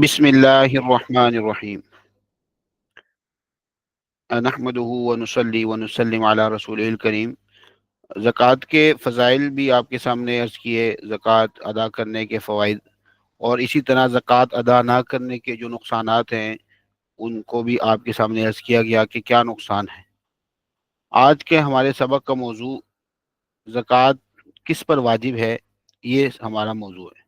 بسم اللہ الرحمن الرحیم نحمدہ ونصلی ونسلم علی رسول الکریم۔ زکوٰۃ کے فضائل بھی آپ کے سامنے عرض کیے، زکوٰۃ ادا کرنے کے فوائد، اور اسی طرح زکوٰۃ ادا نہ کرنے کے جو نقصانات ہیں ان کو بھی آپ کے سامنے عرض کیا گیا کہ کیا نقصان ہے۔ آج کے ہمارے سبق کا موضوع زکوٰۃ کس پر واجب ہے، یہ ہمارا موضوع ہے۔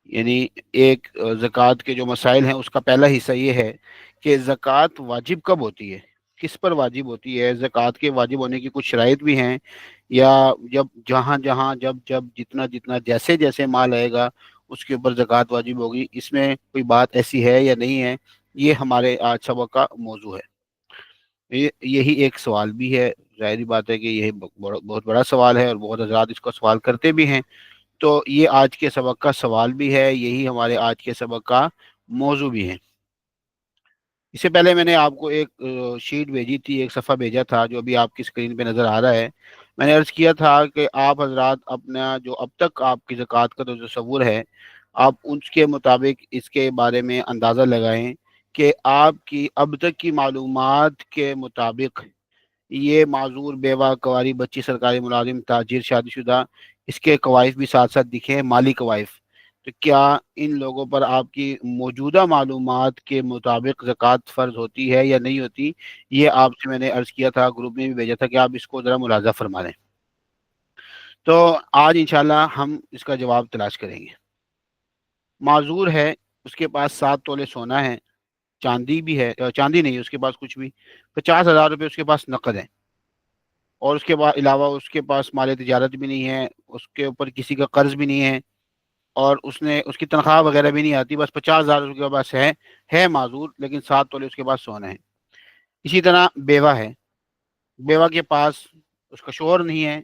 یعنی ایک زکوٰۃ کے جو مسائل ہیں اس کا پہلا حصہ یہ ہے کہ زکوٰۃ واجب کب ہوتی ہے، کس پر واجب ہوتی ہے، زکوٰۃ کے واجب ہونے کی کچھ شرائط بھی ہیں، یا جب جہاں جہاں جب جب جتنا جتنا جیسے جیسے مال آئے گا اس کے اوپر زکوٰۃ واجب ہوگی، اس میں کوئی بات ایسی ہے یا نہیں ہے، یہ ہمارے آج سبق کا موضوع ہے۔ یہی ایک سوال بھی ہے، ظاہری بات ہے کہ یہ بہت بڑا سوال ہے اور بہت حضرات اس کو سوال کرتے بھی ہیں، تو یہ آج کے سبق کا سوال بھی ہے، یہی ہمارے آج کے سبق کا موضوع بھی ہے۔ اس سے پہلے میں نے آپ کو ایک شیٹ بھیجی تھی، ایک صفحہ بھیجا تھا جو ابھی آپ کی اسکرین پہ نظر آ رہا ہے۔ میں نے عرض کیا تھا کہ آپ حضرات اپنا جو اب تک آپ کی زکوٰۃ کا جو تصور ہے، آپ اس کے مطابق اس کے بارے میں اندازہ لگائیں کہ آپ کی اب تک کی معلومات کے مطابق یہ معذور، بیوہ، کنواری، بچی، سرکاری ملازم، تاجر، شادی شدہ، اس کے کوائف بھی ساتھ ساتھ دکھے، مالی کوائف، تو کیا ان لوگوں پر آپ کی موجودہ معلومات کے مطابق زکوٰۃ فرض ہوتی ہے یا نہیں ہوتی؟ یہ آپ سے میں نے عرض کیا تھا، گروپ میں بھی بھیجا تھا کہ آپ اس کو ذرا ملاحظہ فرما لیں۔ تو آج انشاءاللہ ہم اس کا جواب تلاش کریں گے۔ معذور ہے، اس کے پاس 7 تولے سونا ہے، چاندی بھی ہے، چاندی نہیں ہے اس کے پاس کچھ بھی، 50,000 روپے اس کے پاس نقد ہے، اور اس کے بعد علاوہ اس کے پاس مال تجارت بھی نہیں ہے، اس کے اوپر کسی کا قرض بھی نہیں ہے، اور اس کی تنخواہ وغیرہ بھی نہیں آتی، بس 50,000 اس کے پاس ہے معذور، لیکن 7 تولے اس کے پاس سونا ہے۔ اسی طرح بیوہ ہے، بیوہ کے پاس اس کا شوہر نہیں ہے،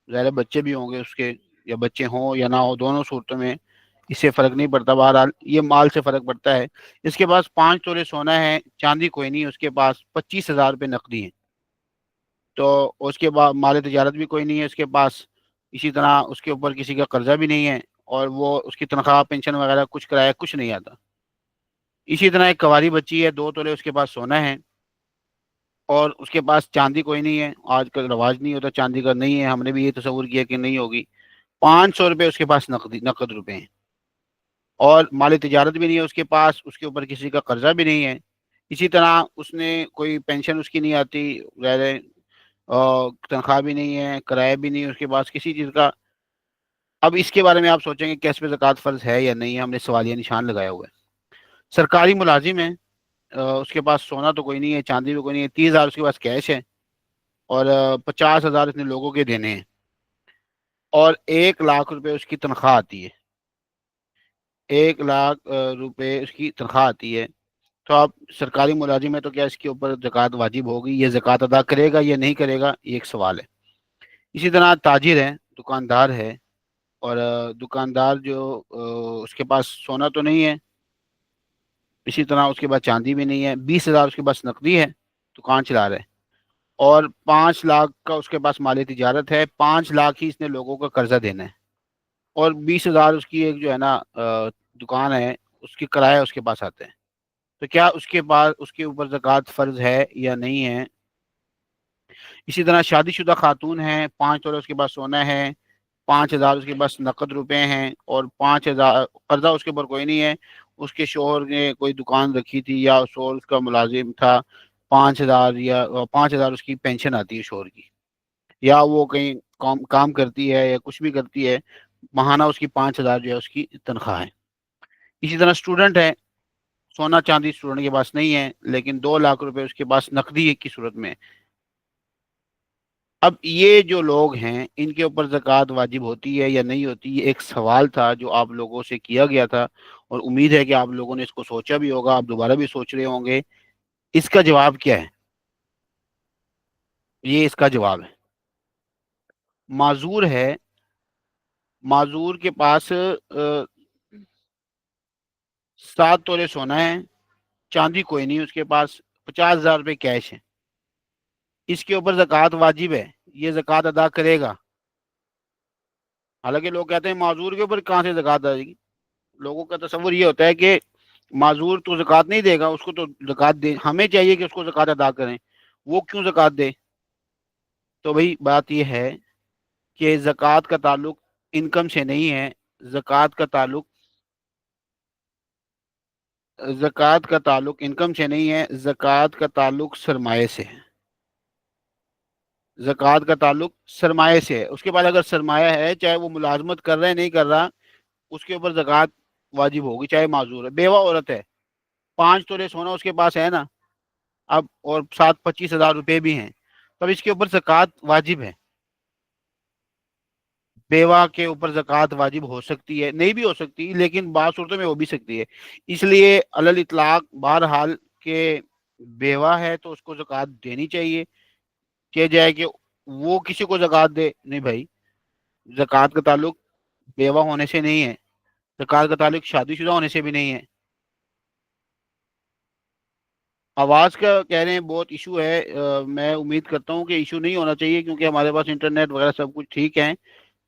ظاہر بچے بھی ہوں گے اس کے، یا بچے ہوں یا نہ ہو، دونوں صورتوں میں اس سے فرق نہیں پڑتا، بہرحال یہ مال سے فرق پڑتا ہے۔ اس کے پاس 5 تولے سونا ہے، چاندی کوئی نہیں، اس کے پاس 25,000 روپے نقدی ہیں، تو اس کے بعد مال تجارت بھی کوئی نہیں ہے اس کے پاس، اسی طرح اس کے اوپر کسی کا قرضہ بھی نہیں ہے، اور وہ اس کی تنخواہ، پینشن وغیرہ کچھ کرایہ کچھ نہیں آتا۔ اسی طرح ایک کواری بچی ہے، 2 تولے اس کے پاس سونا ہے، اور اس کے پاس چاندی کوئی نہیں ہے، آج کل رواج نہیں ہوتا چاندی کا، نہیں ہے، ہم نے بھی یہ تصور کیا کہ نہیں ہوگی۔ 500 روپے اس کے پاس نقد روپے ہیں، اور مال تجارت بھی نہیں ہے اس کے پاس، اس کے اوپر کسی کا قرضہ بھی نہیں ہے۔ اسی طرح اس نے کوئی پینشن اس کی نہیں آتی، غیر تنخواہ بھی نہیں ہے، کرایہ بھی نہیں ہے اس کے پاس کسی چیز کا۔ اب اس کے بارے میں آپ سوچیں گے کہ اس پہ زکوٰۃ فرض ہے یا نہیں ہے، ہم نے سوالیہ نشان لگایا ہوا ہے۔ سرکاری ملازم ہے، اس کے پاس سونا تو کوئی نہیں ہے، چاندی بھی کوئی نہیں ہے، 30,000 اس کے پاس کیش ہے، اور 50,000 اس نے لوگوں کے دینے ہیں، اور 1 لاکھ روپے اس کی تنخواہ آتی ہے، 1 لاکھ روپے اس کی تنخواہ آتی ہے۔ تو آپ سرکاری ملازم ہے تو کیا اس کے اوپر زکوٰۃ واجب ہوگی، یہ زکوٰۃ ادا کرے گا یا نہیں کرے گا، یہ ایک سوال ہے۔ اسی طرح تاجر ہے، دکاندار ہے، اور دکاندار جو اس کے پاس سونا تو نہیں ہے، اسی طرح اس کے پاس چاندی بھی نہیں ہے، 20,000 اس کے پاس نقدی ہے، دکان چلا رہے ہیں، اور 5 لاکھ کا اس کے پاس مال تجارت ہے، 5 لاکھ ہی اس نے لوگوں کا قرضہ دینا ہے، اور 20,000 اس کی ایک جو ہے نا دکان ہے، اس کی کرایہ اس کے پاس آتے ہیں۔ تو کیا اس کے پاس اس کے اوپر زکوٰۃ فرض ہے یا نہیں ہے؟ اسی طرح شادی شدہ خاتون ہیں، 5 تولے اس کے پاس سونا ہے، 5,000 اس کے پاس نقد روپے ہیں، اور 5,000 قرضہ اس کے اوپر کوئی نہیں ہے، اس کے شوہر نے کوئی دکان رکھی تھی، یا شوہر اس کا ملازم تھا، 5,000 یا 5,000 اس کی پینشن آتی ہے شوہر کی، یا وہ کہیں کام کرتی ہے یا کچھ بھی کرتی ہے، ماہانہ اس کی 5,000 جو ہے اس کی تنخواہ ہے۔ اسی طرح اسٹوڈنٹ ہے، سونا چاندی اسٹوڈنٹ کے پاس نہیں ہے، لیکن 2 لاکھ روپے اس کے پاس نقدی کی صورت میں۔ اب یہ جو لوگ ہیں ان کے اوپر زکوٰۃ واجب ہوتی ہے یا نہیں ہوتی، یہ ایک سوال تھا جو آپ لوگوں سے کیا گیا تھا، اور امید ہے کہ آپ لوگوں نے اس کو سوچا بھی ہوگا، آپ دوبارہ بھی سوچ رہے ہوں گے۔ اس کا جواب کیا ہے؟ یہ اس کا جواب ہے، معذور ہے، معذور کے پاس 7 تولے سونا ہے، چاندی کوئی نہیں اس کے پاس، 50,000 روپے کیش ہے، اس کے اوپر زکوٰۃ واجب ہے، یہ زکوٰۃ ادا کرے گا۔ حالانکہ لوگ کہتے ہیں معذور کے اوپر کہاں سے زکوٰۃ آئے گی، لوگوں کا تصور یہ ہوتا ہے کہ معذور تو زکوٰۃ نہیں دے گا، اس کو تو زکوٰۃ دے، ہمیں چاہیے کہ اس کو زکوٰۃ ادا کریں، وہ کیوں زکوٰۃ دے؟ تو بھائی بات یہ ہے کہ زکوٰۃ کا تعلق انکم سے نہیں ہے، زکوٰۃ کا تعلق، زکوٰۃ کا تعلق انکم سے نہیں ہے، زکوٰۃ کا تعلق سرمایہ سے ہے، زکوٰۃ کا تعلق سرمایہ سے ہے۔ اس کے بعد اگر سرمایہ ہے، چاہے وہ ملازمت کر رہا ہے نہیں کر رہا، اس کے اوپر زکوٰۃ واجب ہوگی، چاہے معذور ہے، بیوہ عورت ہے، 5 تولے سونا اس کے پاس ہے نا اب، اور ساتھ 25,000 روپے بھی ہیں، تب اس کے اوپر زکوٰۃ واجب ہے۔ بیوہ کے اوپر زکوٰۃ واجب ہو سکتی ہے، نہیں بھی ہو سکتی، لیکن بعض صورتوں میں ہو بھی سکتی ہے، اس لیے علی الاطلاق بہرحال کہ بیوہ ہے تو اس کو زکوٰۃ دینی چاہیے، کہ جائے کہ وہ کسی کو زکوٰۃ دے، نہیں بھائی، زکوٰۃ کا تعلق بیوہ ہونے سے نہیں ہے، زکوٰۃ کا تعلق شادی شدہ ہونے سے بھی نہیں ہے۔ آواز کا کہہ رہے ہیں بہت ایشو ہے، میں امید کرتا ہوں کہ ایشو نہیں ہونا چاہیے، کیونکہ ہمارے پاس انٹرنیٹ وغیرہ سب کچھ ٹھیک ہے،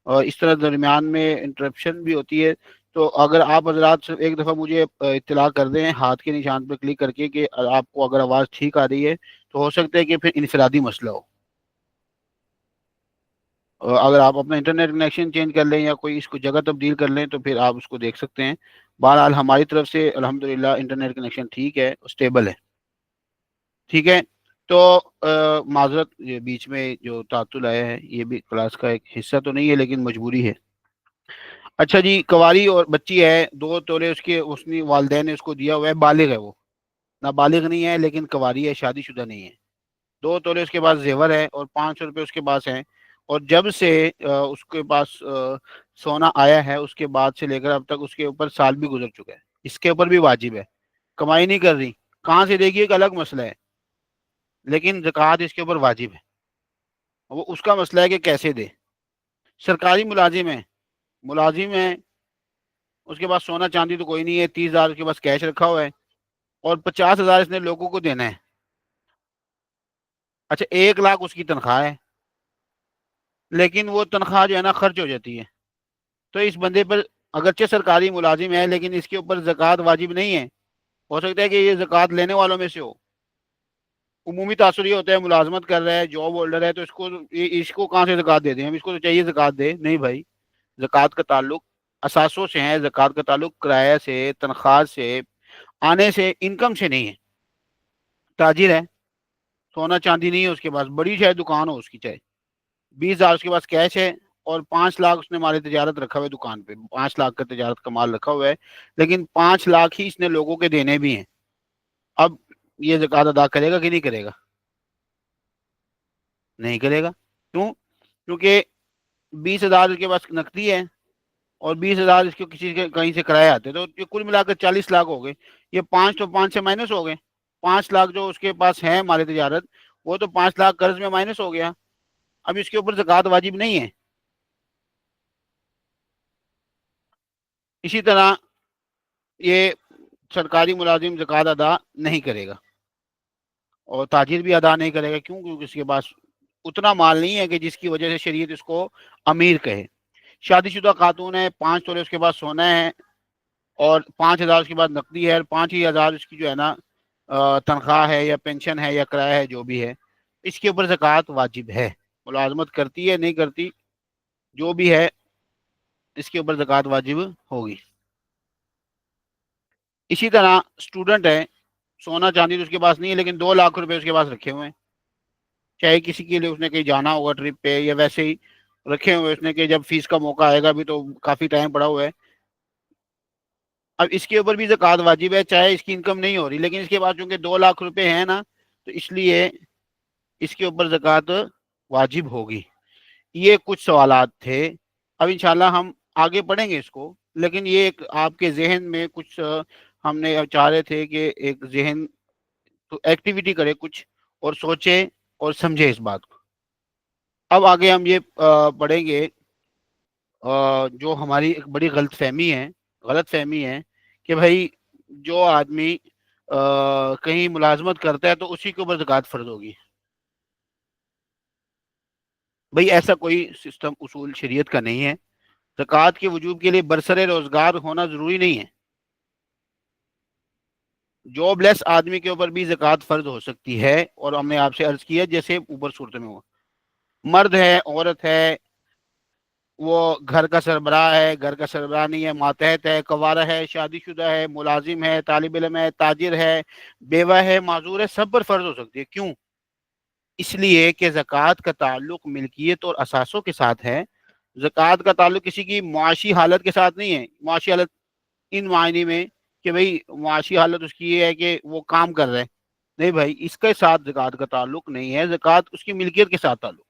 اور اس طرح درمیان میں انٹرپشن بھی ہوتی ہے، تو اگر آپ حضرات صرف ایک دفعہ مجھے اطلاع کر دیں ہاتھ کے نشان پہ کلک کر کے کہ آپ کو اگر آواز ٹھیک آ رہی ہے، تو ہو سکتا ہے کہ پھر انفرادی مسئلہ ہو، اگر آپ اپنا انٹرنیٹ کنیکشن چینج کر لیں یا کوئی اس کو جگہ تبدیل کر لیں تو پھر آپ اس کو دیکھ سکتے ہیں۔ بہرحال ہماری طرف سے الحمدللہ انٹرنیٹ کنیکشن ٹھیک ہے، اسٹیبل ہے، ٹھیک ہے۔ تو معذرت، یہ بیچ میں جو تعطل آیا ہے یہ بھی کلاس کا ایک حصہ تو نہیں ہے لیکن مجبوری ہے۔ اچھا جی، کواری اور بچی ہے، 2 تولے اس نے والدین نے اس کو دیا ہوا ہے، بالغ ہے وہ، نابالغ نہیں ہے لیکن کواری ہے، شادی شدہ نہیں ہے، 2 تولے اس کے پاس زیور ہے اور 500 روپے اس کے پاس ہیں، اور جب سے اس کے پاس سونا آیا ہے اس کے بعد سے لے کر اب تک اس کے اوپر سال بھی گزر چکا ہے، اس کے اوپر بھی واجب ہے، کمائی نہیں کر رہی، کہاں سے دے گی ایک الگ مسئلہ ہے، لیکن زکوٰۃ اس کے اوپر واجب ہے، وہ اس کا مسئلہ ہے کہ کیسے دے۔ سرکاری ملازم ہے، ملازم ہے، اس کے پاس سونا چاندی تو کوئی نہیں ہے، 30,000 اس کے پاس کیش رکھا ہوا ہے، اور 50,000 اس نے لوگوں کو دینا ہے، اچھا 1 لاکھ اس کی تنخواہ ہے، لیکن وہ تنخواہ جو ہے نا خرچ ہو جاتی ہے، تو اس بندے پر اگرچہ سرکاری ملازم ہے لیکن اس کے اوپر زکوٰۃ واجب نہیں ہے، ہو سکتا ہے کہ یہ زکوٰۃ لینے والوں میں سے ہو، عمومی تاثر یہ ہوتا ہے ملازمت کر رہا ہے، جاب ہولڈر ہے، تو اس کو کہاں سے زکوٰۃ دے دیں ہم، اس کو تو چاہیے زکوٰۃ دے، نہیں بھائی، زکوٰۃ کا تعلق اثاثوں سے ہے، زکوٰۃ کا تعلق کرایہ سے، تنخواہ سے، آنے سے، انکم سے نہیں ہے۔ تاجر ہے، سونا چاندی نہیں ہے اس کے پاس، بڑی شاید دکان ہو اس کی، چاہے 20,000 اس کے پاس کیش ہے، اور 5 لاکھ اس نے مال تجارت رکھا ہوا ہے دکان پہ، 5 لاکھ کا تجارت کا مال رکھا ہوا ہے، لیکن 5 لاکھ ہی اس نے لوگوں کے دینے بھی ہیں، اب یہ زکوٰۃ ادا کرے گا کہ نہیں کرے گا؟ نہیں کرے گا، کیوں؟ کیونکہ 20,000 اس کے پاس نقدی ہے، اور 20,000 اس کو کسی کے کہیں سے کرایہ آتے، تو یہ کل ملا کر 40 لاکھ ہو گئے، یہ 5 تو 5 سے مائنس ہو گئے، 5 لاکھ جو اس کے پاس ہے مال تجارت، وہ تو 5 لاکھ قرض میں مائنس ہو گیا، اب اس کے اوپر زکوٰۃ واجب نہیں ہے۔ اسی طرح یہ سرکاری ملازم زکوٰۃ ادا نہیں کرے گا، اور تاجر بھی ادا نہیں کرے گا، کیوں؟ کیونکہ اس کے پاس اتنا مال نہیں ہے کہ جس کی وجہ سے شریعت اس کو امیر کہے۔ شادی شدہ خاتون ہے، 5 تولے اس کے پاس سونا ہے، اور 5,000 اس کے بعد نقدی ہے، اور 5 ہی ہزار اس کی جو ہے نا تنخواہ ہے یا پینشن ہے یا کرایہ ہے جو بھی ہے، اس کے اوپر زکوٰۃ واجب ہے، ملازمت کرتی ہے نہیں کرتی جو بھی ہے، اس کے اوپر زکوٰۃ واجب ہوگی۔ اسی طرح اسٹوڈنٹ ہے، سونا چاندی تو اس کے پاس نہیں ہے لیکن 2 لاکھ روپے اس کے پاس رکھے ہوئے ہیں، چاہے کسی کے لیے اس نے کہیں جانا ہوگا ٹرپ پہ، یا ویسے ہی رکھے ہوئے اس نے کہ جب فیس کا موقع آئے گا، بھی تو کافی ٹائم پڑا ہوا ہے، اب اس کے اوپر بھی زکوٰۃ واجب ہے، چاہے اس کی انکم نہیں ہو رہی، لیکن اس کے بعد چونکہ 2 لاکھ روپے ہیں نا، تو اس لیے اس کے اوپر زکوٰۃ واجب ہوگی۔ یہ کچھ سوالات تھے، اب انشاءاللہ ہم آگے پڑھیں گے اس کو، لیکن یہ ایک آپ کے ذہن میں کچھ ہم نے چاہ رہے تھے کہ ایک ذہن تو ایکٹیویٹی کرے کچھ، اور سوچے اور سمجھے اس بات کو۔ اب آگے ہم یہ پڑھیں گے جو ہماری ایک بڑی غلط فہمی ہے کہ بھائی جو آدمی کہیں ملازمت کرتا ہے تو اسی کے اوپر زکوٰۃ فرض ہوگی۔ بھئی ایسا کوئی سسٹم اصول شریعت کا نہیں ہے، زکوٰۃ کے وجوب کے لیے برسر روزگار ہونا ضروری نہیں ہے، جاب لیس آدمی کے اوپر بھی زکوٰۃ فرض ہو سکتی ہے، اور ہم نے آپ سے عرض کیا جیسے اوپر صورت میں ہوا، مرد ہے، عورت ہے، وہ گھر کا سربراہ ہے، گھر کا سربراہ نہیں ہے، ماتحت ہے، کنوارہ ہے، شادی شدہ ہے، ملازم ہے، طالب علم ہے، تاجر ہے، بیوہ ہے، معذور ہے، سب پر فرض ہو سکتی ہے۔ کیوں؟ اس لیے کہ زکوٰۃ کا تعلق ملکیت اور اثاثوں کے ساتھ ہے، زکوٰۃ کا تعلق کسی کی معاشی حالت کے ساتھ نہیں ہے۔ معاشی حالت ان معنی میں کہ بھئی معاشی حالت اس کی یہ ہے کہ وہ کام کر رہے ہیں، نہیں بھائی، اس کے ساتھ زکوٰۃ کا تعلق نہیں ہے، زکوٰۃ اس کی ملکیت کے ساتھ تعلق ہے۔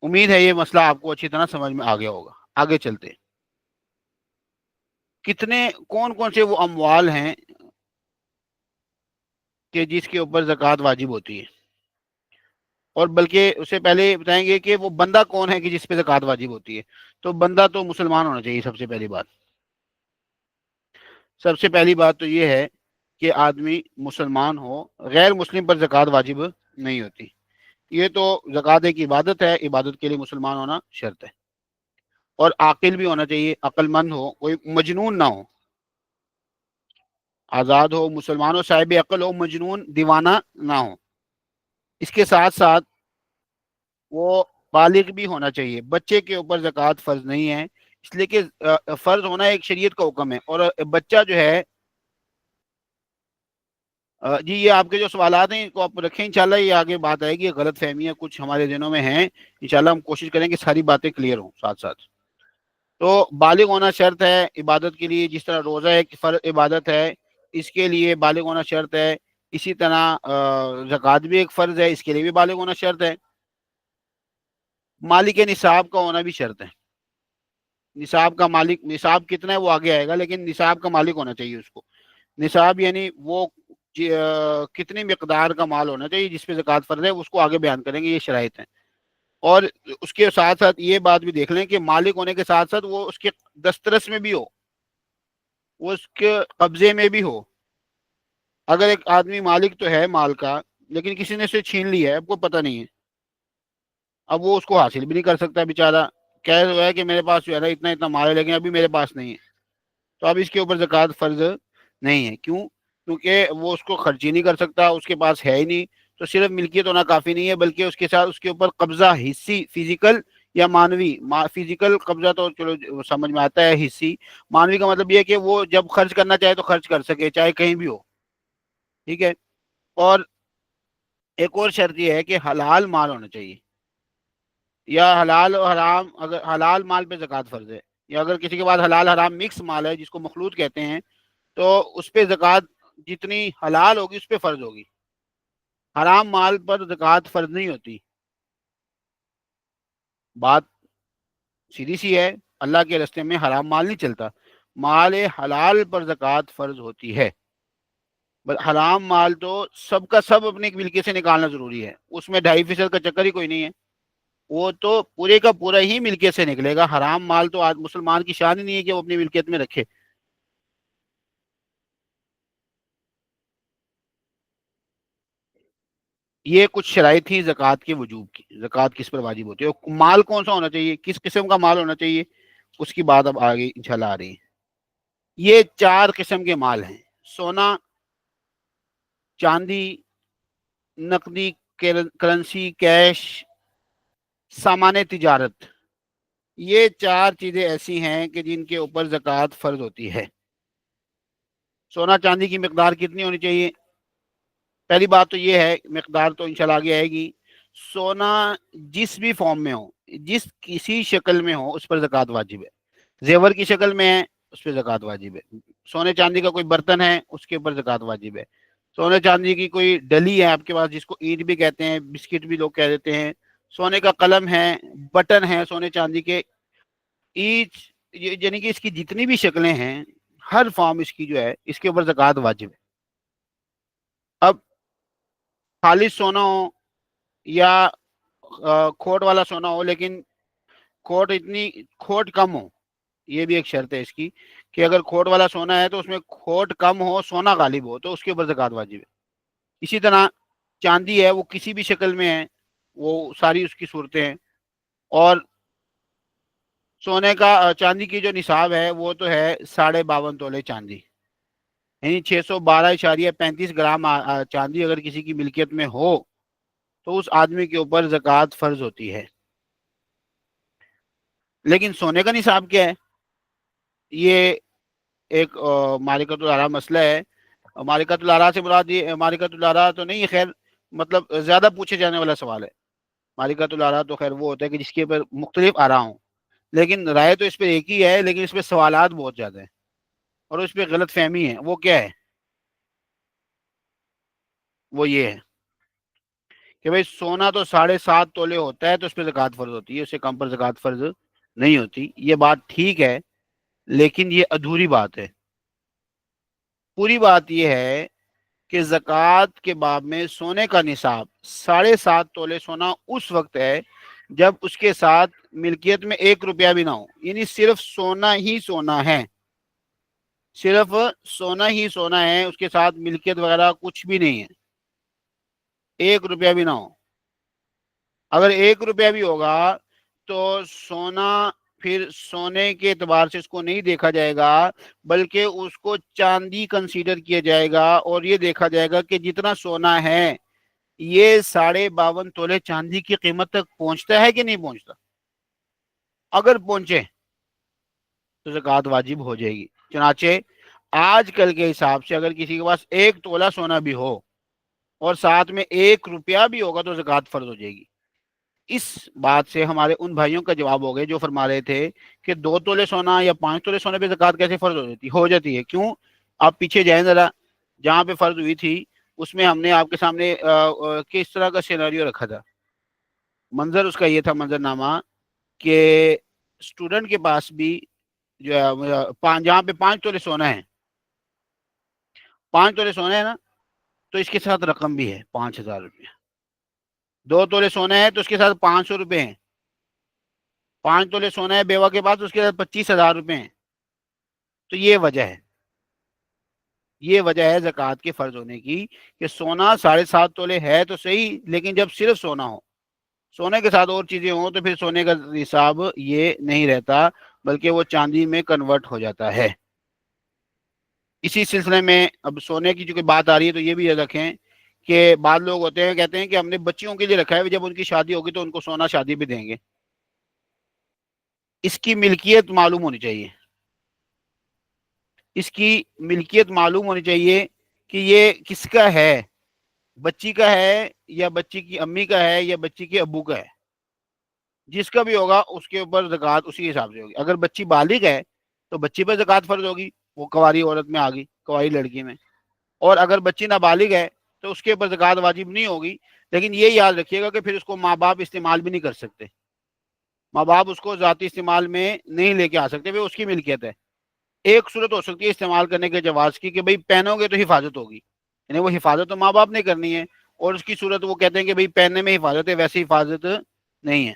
امید ہے یہ مسئلہ آپ کو اچھی طرح سمجھ میں آ گیا ہوگا۔ آگے چلتے ہیں، کون کون سے وہ اموال ہیں کہ جس کے اوپر زکوٰۃ واجب ہوتی ہے، اور بلکہ اس سے پہلے بتائیں گے کہ وہ بندہ کون ہے کہ جس پہ زکوٰۃ واجب ہوتی ہے۔ تو بندہ تو مسلمان ہونا چاہیے، سب سے پہلی بات، سب سے پہلی بات تو یہ ہے کہ آدمی مسلمان ہو، غیر مسلم پر زکوٰۃ واجب نہیں ہوتی۔ یہ تو زکوٰۃ ایک عبادت ہے، عبادت کے لیے مسلمان ہونا شرط ہے، اور عاقل بھی ہونا چاہیے، عقل مند ہو، کوئی مجنون نہ ہو، آزاد ہو، مسلمان ہو، صاحب عقل ہو، مجنون دیوانہ نہ ہو۔ اس کے ساتھ ساتھ وہ بالغ بھی ہونا چاہیے۔ بچے کے اوپر زکوٰۃ فرض نہیں ہے، اس لیے کہ فرض ہونا ایک شریعت کا حکم ہے، اور بچہ جو ہے، جی یہ آپ کے جو سوالات ہیں ان کو آپ رکھیں، انشاءاللہ یہ آگے بات آئے گی، غلط فہمیاں کچھ ہمارے ذہنوں میں ہیں، انشاءاللہ ہم کوشش کریں کہ ساری باتیں کلیئر ہوں ساتھ ساتھ۔ تو بالغ ہونا شرط ہے عبادت کے لیے، جس طرح روزہ ایک فرض عبادت ہے، اس کے لیے بالغ ہونا شرط ہے، اسی طرح زکوٰۃ بھی ایک فرض ہے، اس کے لیے بھی بالغ ہونا شرط ہے۔ مالک نصاب کا ہونا بھی شرط ہے۔ نصاب کا مالک، نصاب کتنا ہے وہ آگے آئے گا، لیکن نصاب کا مالک ہونا چاہیے اس کو۔ نصاب یعنی وہ کتنی مقدار کا مال ہونا چاہیے جس پہ زکوٰۃ فرض ہے، اس کو آگے بیان کریں گے، یہ شرائط ہیں۔ اور اس کے ساتھ ساتھ یہ بات بھی دیکھ لیں کہ مالک ہونے کے ساتھ ساتھ وہ اس کے دسترس میں بھی ہو، وہ اس کے قبضے میں بھی ہو۔ اگر ایک آدمی مالک تو ہے مال کا، لیکن کسی نے اسے چھین لیا ہے، آپ کو پتہ نہیں ہے، اب وہ اس کو حاصل بھی نہیں کر سکتا بیچارہ، کہہ رہا ہے کہ میرے پاس جو ہے نا اتنا اتنا مال ہے، لیکن ابھی میرے پاس نہیں ہے، تو اب اس کے اوپر زکوٰۃ فرض نہیں ہے۔ کیوں؟ کیونکہ وہ اس کو خرچ ہی نہیں کر سکتا، اس کے پاس ہے ہی نہیں۔ تو صرف ملکیت ہونا کافی نہیں ہے، بلکہ اس کے ساتھ اس کے اوپر قبضہ حصی، فزیکل یا مانوی، فزیکل قبضہ تو چلو سمجھ میں آتا ہے، حصی، مانوی کا مطلب یہ ہے کہ وہ جب خرچ کرنا چاہے تو خرچ کر سکے، چاہے کہیں بھی ہو، ٹھیک ہے۔ اور ایک اور شرط یہ ہے کہ حلال مال ہونا چاہیے، یا حلال و حرام، اگر حلال مال پہ زکوٰۃ فرض ہے، یا اگر کسی کے پاس حلال حرام مکس مال ہے جس کو مخلوط کہتے ہیں، تو اس پہ زکوٰۃ جتنی حلال ہوگی اس پہ فرض ہوگی، حرام مال پر زکوٰۃ فرض نہیں ہوتی۔ بات سیدھی سی ہے، اللہ کے راستے میں حرام مال نہیں چلتا، مال حلال پر زکوٰۃ فرض ہوتی ہے۔ بس حرام مال تو سب کا سب اپنے ملکیت سے نکالنا ضروری ہے، اس میں 2.5% کا چکر ہی کوئی نہیں ہے، وہ تو پورے کا پورا ہی ملکیت سے نکلے گا۔ حرام مال تو آج مسلمان کی شان ہی نہیں ہے کہ وہ اپنی ملکیت میں رکھے۔ یہ کچھ شرائط تھی زکوٰۃ کے وجوب کی، زکوٰۃ کس پر واجب ہوتی ہے، اور مال کون سا ہونا چاہیے، کس قسم کا مال ہونا چاہیے، اس کی بات اب آگے انشاءاللہ آ رہی ہے۔ یہ 4 قسم کے مال ہیں: سونا، چاندی، نقدی کرنسی، کیش، سامان تجارت۔ یہ 4 چیزیں ایسی ہیں کہ جن کے اوپر زکوٰۃ فرض ہوتی ہے۔ سونا چاندی کی مقدار کتنی ہونی چاہیے؟ پہلی بات تو یہ ہے، مقدار تو انشاءاللہ آگے آئے گی، سونا جس بھی فارم میں ہو، جس کسی شکل میں ہو، اس پر زکوٰۃ واجب ہے۔ زیور کی شکل میں ہے، اس پہ زکوٰۃ واجب ہے۔ سونے چاندی کا کوئی برتن ہے، اس کے اوپر زکوٰۃ واجب ہے۔ سونے چاندی کی کوئی ڈلی ہے آپ کے پاس، جس کو اینٹ بھی کہتے ہیں، بسکٹ بھی لوگ کہہ دیتے ہیں، سونے کا قلم ہے، بٹن ہے سونے چاندی کے، ایچ یعنی کہ اس کی جتنی بھی شکلیں ہیں، ہر فارم اس کی جو ہے، اس کے اوپر زکوٰۃ واجب ہے۔ اب خالص سونا ہو یا کھوٹ والا سونا ہو، لیکن کھوٹ کم ہو، یہ بھی ایک شرط ہے اس کی، کہ اگر کھوٹ والا سونا ہے تو اس میں کھوٹ کم ہو، سونا غالب ہو، تو اس کے اوپر زکوٰۃ واجب ہے۔ اسی طرح چاندی ہے، وہ کسی بھی شکل میں ہے، وہ ساری اس کی صورتیں ہیں۔ اور سونے کا چاندی کی جو نصاب ہے وہ تو ہے 52.5 تولے چاندی، یعنی 612.35 گرام چاندی اگر کسی کی ملکیت میں ہو تو اس آدمی کے اوپر زکوٰۃ فرض ہوتی ہے۔ لیکن سونے کا نصاب کیا ہے؟ یہ ایک مالکۃ الارا مسئلہ ہے۔ مالکۃ الارا سے مراد یہ مالکۃ الارا تو نہیں، خیر مطلب زیادہ پوچھے جانے والا سوال ہے۔ مالکۃ الارا تو خیر وہ ہوتا ہے کہ جس کے اوپر مختلف آرا ہوں، لیکن رائے تو اس پہ ایک ہی ہے، لیکن اس پہ سوالات بہت زیادہ ہیں اور اس پہ غلط فہمی ہے۔ وہ کیا ہے؟ وہ یہ ہے کہ بھئی سونا تو 7.5 تولے ہوتا ہے تو اس پہ زکوٰۃ فرض ہوتی ہے، اس سے کم پر زکوٰۃ فرض نہیں ہوتی۔ یہ بات ٹھیک ہے، لیکن یہ ادھوری بات ہے۔ پوری بات یہ ہے کہ زکوٰۃ کے باب میں سونے کا نصاب 7.5 تولے سونا اس وقت ہے جب اس کے ساتھ ملکیت میں 1 روپیہ بھی نہ ہو، یعنی صرف سونا ہی سونا ہے، صرف سونا ہی سونا ہے، اس کے ساتھ ملکیت وغیرہ کچھ بھی نہیں ہے، 1 روپیہ بھی نہ ہو۔ اگر 1 روپیہ بھی ہوگا تو سونا پھر سونے کے اعتبار سے اس کو نہیں دیکھا جائے گا، بلکہ اس کو چاندی کنسیڈر کیا جائے گا، اور یہ دیکھا جائے گا کہ جتنا سونا ہے یہ 52.5 تولے چاندی کی قیمت تک پہنچتا ہے کہ نہیں پہنچتا۔ اگر پہنچے تو زکوٰۃ واجب ہو جائے گی۔ چنانچہ آج کل کے حساب سے اگر کسی کے پاس 1 تولہ سونا بھی ہو اور ساتھ میں 1 روپیہ بھی ہوگا تو زکوٰۃ فرض ہو جائے گی۔ اس بات سے ہمارے ان بھائیوں کا جواب ہو گئے جو فرما رہے تھے کہ 2 تولے سونا یا 5 تولے سونے پہ زکوٰۃ کیسے فرض ہو جاتی ہے؟ کیوں؟ آپ پیچھے جائیں ذرا، جہاں پہ فرض ہوئی تھی اس میں ہم نے آپ کے سامنے کس طرح کا سیناریو رکھا تھا۔ منظر اس کا یہ تھا، منظر نامہ، کہ اسٹوڈنٹ کے پاس بھی جو ہے جہاں پہ 5 تولے سونا ہے، 5 تولے سونا ہے نا، تو اس کے ساتھ رقم بھی ہے 5,000 روپیہ۔ 2 تولے سونا ہے تو اس کے ساتھ 500 روپے ہیں۔ 5 تولے سونا ہے بیوہ کے پاس، اس کے ساتھ 25,000 روپے ہیں۔ تو یہ وجہ ہے، یہ وجہ ہے زکوٰۃ کے فرض ہونے کی، کہ سونا 7.5 تولے ہے تو صحیح، لیکن جب صرف سونا ہو، سونے کے ساتھ اور چیزیں ہوں تو پھر سونے کا نصاب یہ نہیں رہتا، بلکہ وہ چاندی میں کنورٹ ہو جاتا ہے۔ اسی سلسلے میں اب سونے کی چونکہ بات آ رہی ہے تو یہ بھی یاد رکھیں کہ بعض لوگ ہوتے ہیں کہتے ہیں کہ ہم نے بچیوں کے لیے رکھا ہے، جب ان کی شادی ہوگی تو ان کو سونا شادی پہ دیں گے۔ اس کی ملکیت معلوم ہونی چاہیے، اس کی ملکیت معلوم ہونی چاہیے کہ یہ کس کا ہے، بچی کا ہے یا بچی کی امی کا ہے یا بچی کے ابو کا ہے۔ جس کا بھی ہوگا اس کے اوپر زکوٰۃ اسی حساب سے ہوگی۔ اگر بچی بالغ ہے تو بچی پر زکوٰۃ فرض ہوگی، وہ کنواری عورت میں آ گئی، کنواری لڑکی میں۔ اور اگر بچی نابالغ ہے تو اس کے اوپر زکوٰۃ واجب نہیں ہوگی، لیکن یہ یاد رکھیے گا کہ پھر اس کو ماں باپ استعمال بھی نہیں کر سکتے، ماں باپ اس کو ذاتی استعمال میں نہیں لے کے آ سکتے، وہ اس کی ملکیت ہے۔ ایک صورت ہو سکتی ہے استعمال کرنے کے جواز کی کہ بھئی پہنو گے تو حفاظت ہوگی، یعنی وہ حفاظت تو ماں باپ نے کرنی ہے، اور اس کی صورت وہ کہتے ہیں کہ بھئی پہننے میں حفاظت ہے، ویسی حفاظت نہیں ہے۔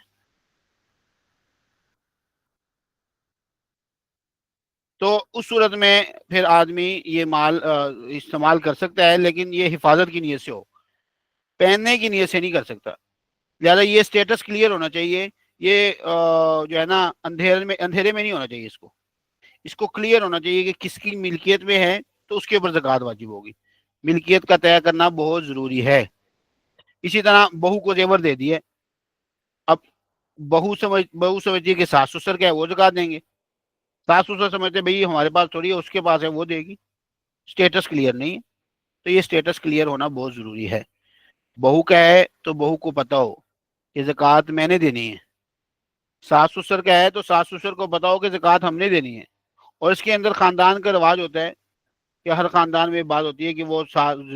تو اس صورت میں پھر آدمی یہ مال استعمال کر سکتا ہے، لیکن یہ حفاظت کی نیت سے ہو، پہننے کی نیت سے نہیں کر سکتا۔ لہٰذا یہ سٹیٹس کلیئر ہونا چاہیے، یہ جو ہے نا اندھیرے میں نہیں ہونا چاہیے، اس کو کلیئر ہونا چاہیے کہ کس کی ملکیت میں ہے تو اس کے اوپر زکوٰۃ واجب ہوگی۔ ملکیت کا طے کرنا بہت ضروری ہے۔ اسی طرح بہو کو زیور دے دیے، اب بہو سمجھتی ہے کہ ساس سسر کا ہے وہ زکوٰۃ دیں گے، ساس سسر سمجھتے بھئی ہمارے پاس تھوڑی ہے، اس کے پاس ہے وہ دے گی، سٹیٹس کلیئر نہیں ہے۔ تو یہ سٹیٹس کلیئر ہونا بہت ضروری ہے۔ بہو کا ہے تو بہو کو پتا ہو کہ زکوٰۃ میں نے دینی ہے، ساس سسر کا ہے تو ساس سسر کو پتا ہو کہ زکوٰۃ ہم نے دینی ہے۔ اور اس کے اندر خاندان کا رواج ہوتا ہے کہ ہر خاندان میں بات ہوتی ہے کہ وہ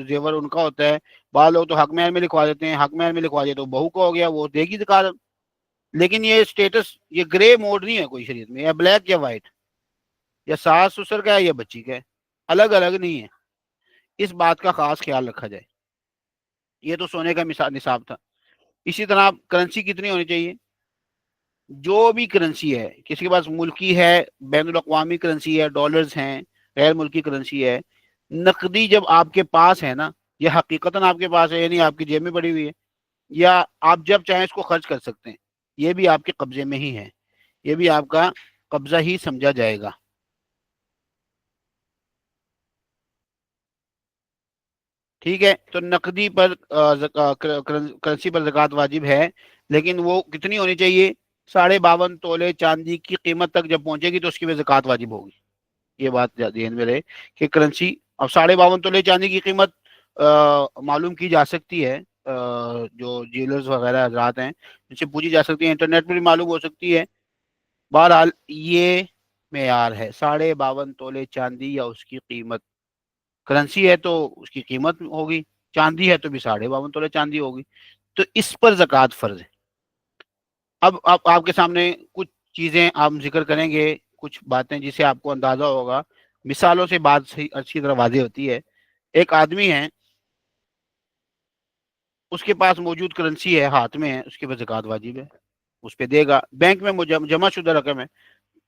زیور ان کا ہوتا ہے، بعض لوگ تو حق مہر میں لکھوا دیتے ہیں، حق مہر میں لکھوا دیے تو بہو کو ہو گیا، وہ دے گی زکوٰۃ۔ لیکن یہ سٹیٹس، یہ گرے موڈ نہیں ہے کوئی شریعت میں، یا بلیک یا وائٹ، یا ساس سسر کا ہے یا بچی کا ہے، الگ الگ نہیں ہے۔ اس بات کا خاص خیال رکھا جائے۔ یہ تو سونے کا نصاب تھا۔ اسی طرح کرنسی کتنی ہونی چاہیے؟ جو بھی کرنسی ہے، کسی کے پاس ملکی ہے، بین الاقوامی کرنسی ہے، ڈالرز ہیں، غیر ملکی کرنسی ہے، نقدی جب آپ کے پاس ہے نا، یہ حقیقتاً آپ کے پاس ہے، یعنی آپ کی جیب میں پڑی ہوئی ہے، یا آپ جب چاہیں اس کو خرچ کر سکتے ہیں، یہ بھی آپ کے قبضے میں ہی ہے، یہ بھی آپ کا قبضہ ہی سمجھا جائے گا۔ ٹھیک ہے، تو نقدی پر کرنسی پر زکوٰۃ واجب ہے، لیکن وہ کتنی ہونی چاہیے؟ 52.5 تولے چاندی کی قیمت تک جب پہنچے گی تو اس کی بھی زکوٰۃ واجب ہوگی. یہ بات ذہن میں رہے کہ کرنسی اب 52.5 تولے چاندی کی قیمت معلوم کی جا سکتی ہے، جو جیلرز وغیرہ حضرات ہیں ان سے پوچھی جا سکتی ہے، انٹرنیٹ پر بھی معلوم ہو سکتی ہے. بہرحال یہ معیار ہے 52.5 تولے چاندی یا اس کی قیمت. کرنسی ہے تو اس کی قیمت ہوگی، چاندی ہے تو بھی 52.5 تولے چاندی ہوگی. تو اس پر زکوٰۃ فرض ہے. اب آپ کے سامنے کچھ چیزیں آپ ذکر کریں گے، کچھ باتیں جسے آپ کو اندازہ ہوگا، مثالوں سے بات اچھی طرح واضح ہوتی ہے. ایک آدمی ہے، اس کے پاس موجود کرنسی ہے، ہاتھ میں ہے، اس کے پاس زکوٰۃ واجب ہے، اس پہ دے گا. بینک میں جمع شدہ رقم ہے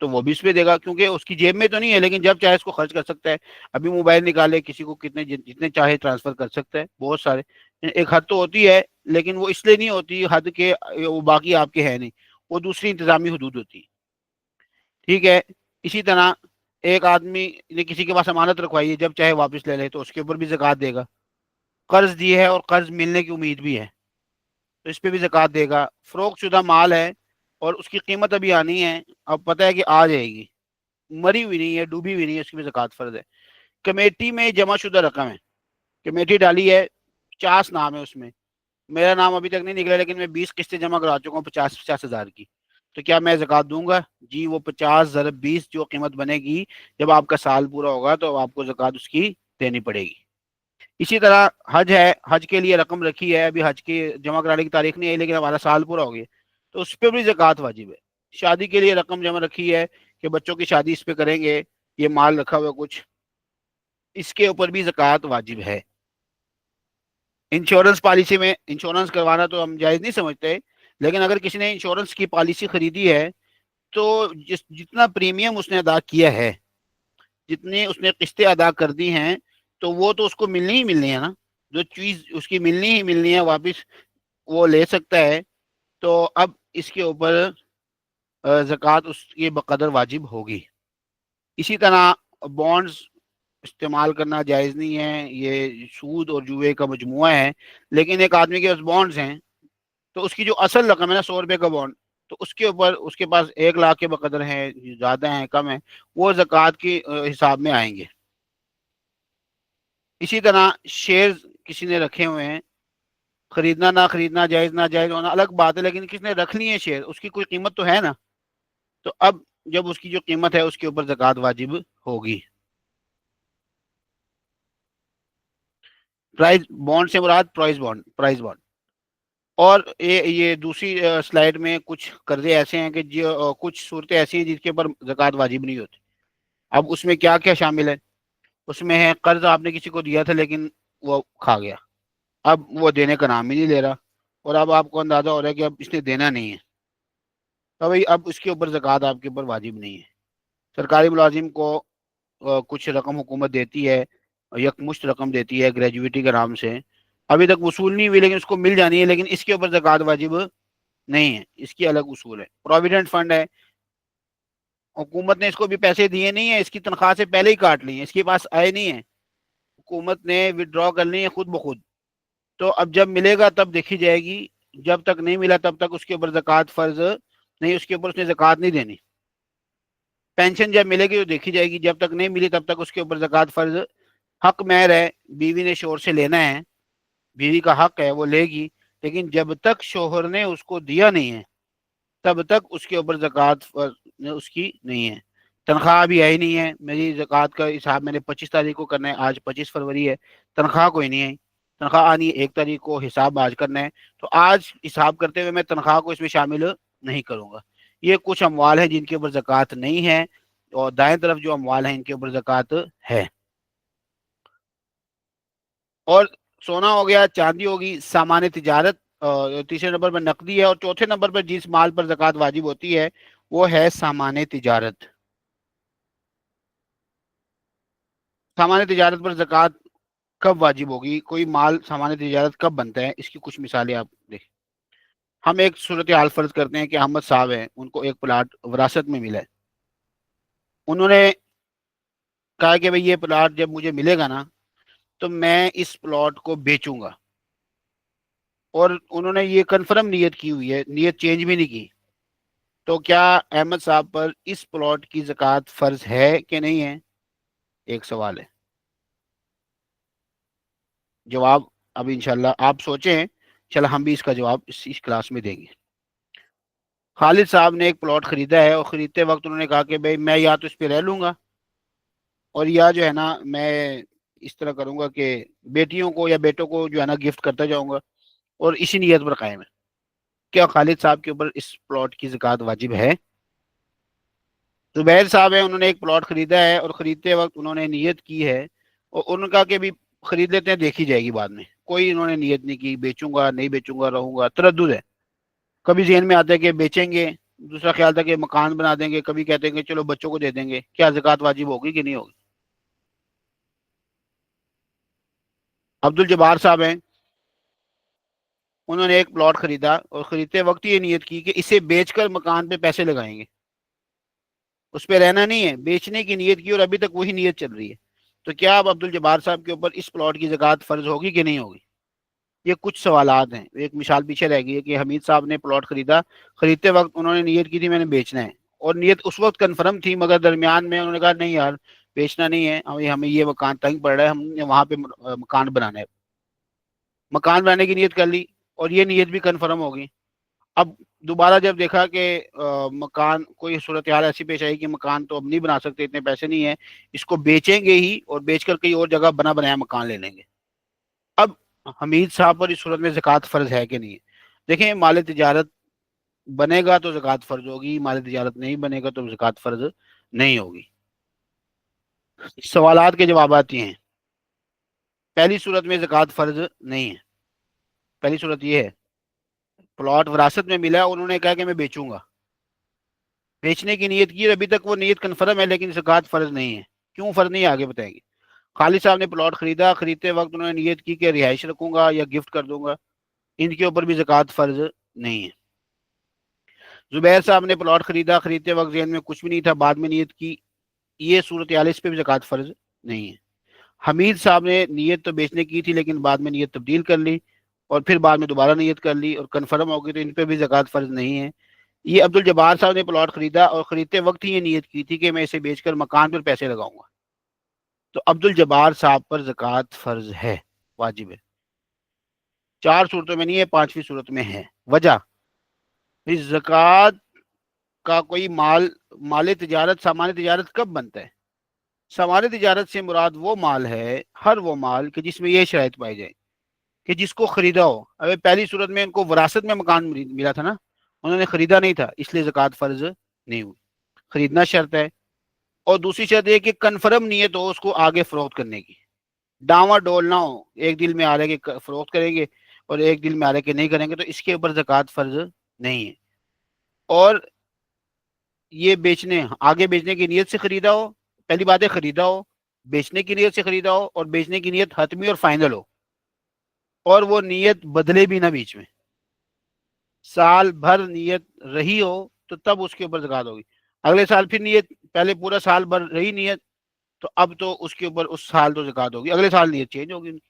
تو وہ بھی اس پہ دے گا، کیونکہ اس کی جیب میں تو نہیں ہے لیکن جب چاہے اس کو خرچ کر سکتا ہے. ابھی موبائل نکالے، کسی کو جتنے چاہے ٹرانسفر کر سکتا ہے، بہت سارے. ایک حد تو ہوتی ہے لیکن وہ اس لیے نہیں ہوتی حد کے وہ باقی آپ کے ہے نہیں، وہ دوسری انتظامی حدود ہوتی ہے. ٹھیک ہے، اسی طرح ایک آدمی نے کسی کے پاس امانت رکھوائی ہے، جب چاہے واپس لے لے تو اس کے اوپر بھی زکوٰۃ دے گا. قرض دی ہے اور قرض ملنے کی امید بھی ہے تو اس پہ بھی زکوٰۃ دے گا. فروخت شدہ مال ہے اور اس کی قیمت ابھی آنی ہے، اب پتہ ہے کہ آ جائے گی، مری ہوئی نہیں ہے، ڈوبی ہوئی نہیں ہے، اس کی بھی زکوٰۃ فرض ہے. کمیٹی میں جمع شدہ رقم ہے، کمیٹی ڈالی ہے، 50 نام ہے اس میں، میرا نام ابھی تک نہیں نکلا لیکن میں 20 قسطیں جمع کرا چکا ہوں 50 ہزار کی. تو کیا میں زکوٰۃ دوں گا؟ جی، وہ 50 ضرب 20 جو قیمت بنے گی جب آپ کا سال پورا ہوگا تو آپ کو زکوٰۃ اس کی دینی پڑے گی. اسی طرح حج ہے، حج کے لیے رقم رکھی ہے، ابھی حج کی جمع کرانے کی تاریخ نہیں ہے لیکن ہمارا سال پورا ہو گیا تو اس پہ بھی زکوٰۃ واجب ہے. شادی کے لیے رقم جمع رکھی ہے کہ بچوں کی شادی اس پہ کریں گے، یہ مال رکھا ہوا کچھ، اس کے اوپر بھی زکوٰۃ واجب ہے. انشورنس پالیسی میں انشورنس کروانا تو ہم جائز نہیں سمجھتے، لیکن اگر کسی نے انشورنس کی پالیسی خریدی ہے تو جتنا پریمیم اس نے ادا کیا ہے، جتنی اس نے قسطیں ادا کر دی ہیں، تو وہ تو اس کو ملنی ہی ملنی ہے نا. جو چیز اس کی ملنی ہی ملنی ہے واپس وہ لے سکتا ہے. تو اب اس کے اوپر زکوٰۃ اس کی بقدر واجب ہوگی. اسی طرح بانڈز استعمال کرنا جائز نہیں ہے، یہ سود اور جوئے کا مجموعہ ہے. لیکن ایک آدمی کے پاس بانڈز ہیں تو اس کی جو اصل رقم ہے نا، 100 روپے کا بانڈ، تو اس کے اوپر اس کے پاس 1 لاکھ کے بقدر ہیں، زیادہ ہیں کم ہیں، وہ زکوٰۃ کی حساب میں آئیں گے. اسی طرح شیئرز کسی نے رکھے ہوئے ہیں، خریدنا نہ خریدنا، جائز نہ جائز ہونا الگ بات ہے، لیکن کس نے رکھ لی ہے شیئر، اس کی کوئی قیمت تو ہے نا. تو اب جب اس کی جو قیمت ہے اس کے اوپر زکوٰۃ واجب ہوگی. پرائز بانڈ سے مراد پرائز بانڈ. اور یہ دوسری سلائیڈ میں کچھ قرضے ایسے ہیں کہ جو کچھ صورتیں ایسی ہیں جس کے اوپر زکوٰۃ واجب نہیں ہوتی. اب اس میں کیا کیا شامل ہے؟ اس میں ہے قرض آپ نے کسی کو دیا تھا لیکن وہ کھا گیا، اب وہ دینے کا نام ہی نہیں لے رہا، اور اب آپ کو اندازہ ہو رہا ہے کہ اب اس نے دینا نہیں ہے، تو بھائی اب اس کے اوپر زکوٰۃ آپ کے اوپر واجب نہیں ہے. سرکاری ملازم کو کچھ رقم حکومت دیتی ہے، یکمشت رقم دیتی ہے گریجویٹی کے نام سے، ابھی تک وصول نہیں ہوئی لیکن اس کو مل جانی ہے، لیکن اس کے اوپر زکوٰۃ واجب نہیں ہے، اس کی الگ اصول ہے. پروویڈنٹ فنڈ ہے، حکومت نے اس کو بھی پیسے دیے نہیں ہیں، اس کی تنخواہ سے پہلے ہی کاٹ لی ہیں، اس کے پاس آئے نہیں ہیں، حکومت نے وڈرا کرنی ہے خود بخود. تو اب جب ملے گا تب دیکھی جائے گی، جب تک نہیں ملا تب تک اس کے اوپر زکوٰۃ فرض نہیں، اس کے اوپر اس نے زکوٰۃ نہیں دینی. پینشن جب ملے گی تو دیکھی جائے گی، جب تک نہیں ملی تب تک اس کے اوپر زکوٰۃ فرض. حق مہر ہے، بیوی نے شوہر سے لینا ہے، بیوی کا حق ہے وہ لے گی، لیکن جب تک شوہر نے اس کو دیا نہیں ہے تب تک اس کے اوپر زکوٰۃ اس کی نہیں ہے. تنخواہ ابھی آئی نہیں ہے، میری زکوٰۃ کا حساب میں نے 25 تاریخ کو کرنا ہے، آج 25 فروری ہے، تنخواہ کوئی نہیں ہے، تنخواہ آنی ہے 1 تاریخ کو، حساب آج کرنا ہے، تو آج حساب کرتے ہوئے میں تنخواہ کو اس میں شامل نہیں کروں گا. یہ کچھ اموال ہیں جن کے اوپر زکوٰۃ نہیں ہے، اور دائیں طرف جو اموال ہیں ان کے اوپر زکوٰۃ ہے. اور سونا ہو گیا، چاندی ہوگی، سامان تجارت، تیسرے نمبر پر نقدی ہے، اور چوتھے نمبر پر جس مال پر زکوٰۃ واجب ہوتی ہے وہ ہے سامان تجارت. سامان تجارت پر زکوٰۃ کب واجب ہوگی؟ کوئی مال سامان تجارت کب بنتا ہے؟ اس کی کچھ مثالیں آپ دیکھیں. ہم ایک صورتحال فرض کرتے ہیں کہ احمد صاحب ہیں، ان کو ایک پلاٹ وراثت میں ملا ہے، انہوں نے کہا کہ بھئی یہ پلاٹ جب مجھے ملے گا نا تو میں اس پلاٹ کو بیچوں گا، اور انہوں نے یہ کنفرم نیت کی ہوئی ہے، نیت چینج بھی نہیں کی، تو کیا احمد صاحب پر اس پلاٹ کی زکوٰۃ فرض ہے کہ نہیں ہے؟ ایک سوال ہے، جواب اب انشاءاللہ آپ سوچیں، چلو ہم بھی اس کا جواب اس کلاس میں دیں گے۔ خالد صاحب نے ایک پلاٹ خریدا ہے، اور خریدتے وقت انہوں نے کہا کہ بھئی میں یا تو اس پہ رہ لوں گا، اور یا جو ہے نا میں اس طرح کروں گا کہ بیٹیوں کو یا بیٹوں کو جو ہے نا گفٹ کرتا جاؤں گا، اور اسی نیت پر قائم ہے۔ کیا خالد صاحب کے اوپر اس پلاٹ کی زکوٰۃ واجب ہے؟ زبیر صاحب ہیں، انہوں نے ایک پلاٹ خریدا ہے، اور خریدتے وقت انہوں نے نیت کی ہے، اور انہوں نے کہا کہ بھی خرید لیتے ہیں، دیکھی جائے گی بعد میں، کوئی انہوں نے نیت نہیں کی بیچوں گا نہیں بیچوں گا رہوں گا، تردد ہے، کبھی ذہن میں آتا ہے کہ بیچیں گے، دوسرا خیال تھا کہ مکان بنا دیں گے، کبھی کہتے ہیں کہ چلو بچوں کو دے دیں گے، کیا زکوٰۃ واجب ہوگی کہ نہیں ہوگی؟ عبد الجبار صاحب ہیں، انہوں نے ایک پلاٹ خریدا، اور خریدتے وقت یہ نیت کی کہ اسے بیچ کر مکان پہ پیسے لگائیں گے، اس پہ رہنا نہیں ہے، بیچنے کی نیت کی، اور ابھی تک وہی نیت چل رہی ہے، تو کیا اب عبد الجبار صاحب کے اوپر اس پلاٹ کی زکوٰۃ فرض ہوگی کہ نہیں ہوگی؟ یہ کچھ سوالات ہیں، ایک مثال پیچھے رہ گئی ہے کہ حمید صاحب نے پلاٹ خریدا، خریدتے وقت انہوں نے نیت کی تھی میں نے بیچنا ہے، اور نیت اس وقت کنفرم تھی، مگر درمیان میں انہوں نے کہا نہیں یار بیچنا نہیں ہے، ہمیں یہ مکان تنگ پڑ رہا ہے، ہم نے وہاں پہ مکان بنانا ہے، مکان بنانے کی نیت کر لی، اور یہ نیت بھی کنفرم ہوگی۔ اب دوبارہ جب دیکھا کہ مکان کوئی صورتحال ایسی پیش آئی کہ مکان تو اب نہیں بنا سکتے، اتنے پیسے نہیں ہیں، اس کو بیچیں گے ہی، اور بیچ کر کئی اور جگہ بنا بنایا مکان لے لیں گے، اب حمید صاحب پر اس صورت میں زکوٰۃ فرض ہے کہ نہیں ہے؟ دیکھیں مال تجارت بنے گا تو زکوٰۃ فرض ہوگی، مال تجارت نہیں بنے گا تو زکوٰۃ فرض نہیں ہوگی۔ سوالات کے جوابات یہ ہیں، پہلی صورت میں زکوٰۃ فرض نہیں ہے، پہلی صورت یہ ہے پلاٹ وراثت میں ملا، انہوں نے کہا کہ میں بیچوں گا، بیچنے کی نیت کی، اور ابھی تک وہ نیت کنفرم ہے، لیکن زکوٰۃ فرض نہیں ہے، کیوں فرض نہیں ہے آگے بتائیں گے۔ خالد صاحب نے پلاٹ خریدا، خریدتے وقت انہوں نے نیت کی کہ رہائش رکھوں گا یا گفٹ کر دوں گا، ان کے اوپر بھی زکوٰۃ فرض نہیں ہے۔ زبیر صاحب نے پلاٹ خریدا، خریدتے وقت ذہن میں کچھ بھی نہیں تھا، بعد میں نیت کی، یہ صورتحال اس پہ بھی زکوٰۃ فرض نہیں ہے۔ حمید صاحب نے نیت تو بیچنے کی تھی، لیکن بعد میں نیت تبدیل کر لی، اور پھر بعد میں دوبارہ نیت کر لی اور کنفرم ہو گئی، تو ان پہ بھی زکوٰۃ فرض نہیں ہے۔ یہ عبد الجبار صاحب نے پلاٹ خریدا، اور خریدتے وقت ہی یہ نیت کی تھی کہ میں اسے بیچ کر مکان پر پیسے لگاؤں گا، تو عبد الجبار صاحب پر زکوٰۃ فرض ہے، واجب ہے، چار صورتوں میں نہیں ہے، پانچویں صورت میں ہے۔ وجہ، اس زکوٰۃ کا کوئی مال تجارت سامان تجارت کب بنتا ہے؟ سامان تجارت سے مراد وہ مال ہے، ہر وہ مال کہ جس میں یہ شرائط پائی جائے کہ جس کو خریدا ہو، ابھی پہلی صورت میں ان کو وراثت میں مکان ملا تھا نا، انہوں نے خریدا نہیں تھا، اس لیے زکوٰۃ فرض نہیں ہوئی، خریدنا شرط ہے، اور دوسری شرط یہ کہ کنفرم نیت ہو اس کو آگے فروخت کرنے کی، ڈاواں ڈول نہ ہو، ایک دل میں آ رہا ہے کہ فروخت کریں گے، اور ایک دل میں آ رہا ہے کہ نہیں کریں گے، تو اس کے اوپر زکوٰۃ فرض نہیں ہے۔ اور یہ آگے بیچنے کی نیت سے خریدا ہو، پہلی بات ہے خریدا ہو، بیچنے کی نیت سے خریدا ہو، اور بیچنے کی نیت حتمی اور فائنل ہو، اور وہ نیت بدلے بھی نہ بیچ میں، سال بھر نیت رہی ہو تو تب اس کے اوپر زکوٰۃ ہوگی، اگلے سال پھر نیت، پہلے پورا سال بھر رہی نیت، تو اب تو اس کے اوپر اس سال تو زکوٰۃ ہوگی، اگلے سال نیت چینج ہوگی ان کی،